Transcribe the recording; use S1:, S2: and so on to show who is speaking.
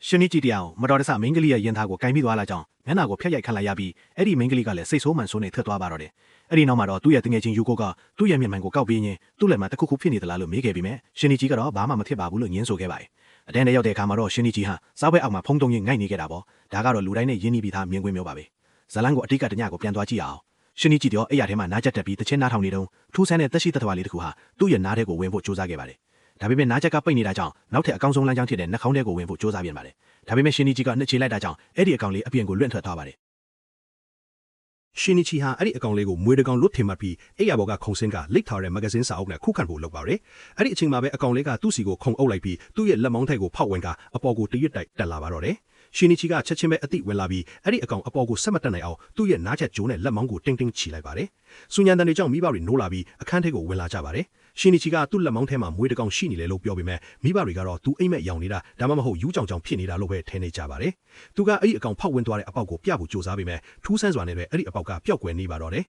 S1: ရှင်နီကြည့်တရားမတော်တဆမင်းကလေးရဲ့ရင်သားကိုကင်ပြီးသွားလာကြောင်းမျက်နှာကိုဖျက်ရိုက်ခံလိုက်ရပြီးအဲ့ဒီမင်းကလေးကလည်းစိတ်ဆိုးမှန်ဆိုးနေထွက်သွားပါတော့တယ်အဲ့ဒီနောက်မှာတော့သူ့ရဲ့တငယ်ချင်းယူကိုကသူ့ရဲ့မျက်မှန်ကိုကောက်ပြီးရင်သူ့လက်မှာတခုခုဖြစ်နေသလားလို့မေးခဲ့ပြီးမြဲရှင်နီကြီးကတော့ဘာမှမဖြစ်ပါဘူးလို့ညင်းဆိုခဲ့ပါတယ်အတန်းထဲရောက်တဲ့အခါမှာတော့ရှင်နီကြီးဟာစားပွဲအောက်မှာဖုံးတုံရင်ငိုက်နေခဲ့တာပေါ့ဒါကတော့လူတိုင်းနဲ့ရင်းနှီးပြီးသားမြင်ကွင်းမျိုးပါပဲဇလန်းကိုအတိတ်ကတညကိုပြန်သွားကြည့်အောင်ရှင်နီကြီးတော့အဲ့ရထဲမှာနားချက်တက်ပြီးတချင်းနားထောင်နေတုန်းထူးဆန်းတဲ့တက်ရှိတထွားလေးတစ်ခုဟာသူ့ရဲ့နားထဲကိုဝင်ဖို့ကြိုးစားခဲ့ပါတယ်ဒါပေမဲ့နားချက်ကပိတ်နေတာကြောင့်နောက်ထပ်အကောင်းဆုံးလမ်းကြောင်းဖြစ်တဲ့နှာခေါင်းထဲကိုဝင်ဖို့ကြိုးစားပြန်ပါတယ်ဒါပေမဲ့ရှင်နီကြီးကနှစ်ချေလိုက်တာကြောင့်အဲ့ဒီအကောင်လေးအပြင်ကိုလွင့်ထွက်သွားပါတယ်
S2: ရှင်နီချီဟာအဲ့ဒီအကောင်လေးကိုမွေးတကောင်လွတ်ထင်မှတ်ပြီးအဲ့ရဘော်ကခုံစင်းကလိတ်ထားတဲ့မဂဇင်းစာအုပ်နဲ့ခုခံဖို့လုပ်ပါတယ်။အဲ့ဒီအချိန်မှာပဲအကောင်လေးကသူ့စီကိုခုံအုပ်လိုက်ပြီးသူ့ရဲ့လက်မောင်းထိုက်ကိုဖောက်ဝင်ကအပေါ်ကိုတရွတ်တိုက်တက်လာပါတော့တယ်။ရှင်နီချီကချက်ချင်းပဲအတိဝင်လာပြီးအဲ့ဒီအကောင်အပေါ်ကိုဆက်မတက်နိုင်အောင်သူ့ရဲ့နားချက်ကျိုးနဲ့လက်မောင်းကိုတင်းတင်းချီလိုက်ပါတယ်။စူညံတန်တွေကြောင့်မိဘတွေနိုးလာပြီးအခန်းထဲကိုဝင်လာကြပါတယ်။ရှင်နီချီကသူ့လက်မောင်းထဲမှာမွေးတကောင်ရှိနေလေလို့ပြောပေမဲ့မိဘတွေကတော့သူအိမ်မက်ရောင်နေတာဒါမှမဟုတ်ယူးကြောင်ကြောင်ဖြစ်နေတာလို့ပဲထင်နေကြပါတယ်။သူကအဲ့ဒီအကောင်ဖောက်ဝင်သွားတဲ့အပေါက်ကိုပြဖို့ကြိုးစားပေမဲ့ထူးဆန်းစွာနဲ့ပဲအဲ့ဒီအပေါက်ကပျောက်ကွယ်နေပါတော့တယ်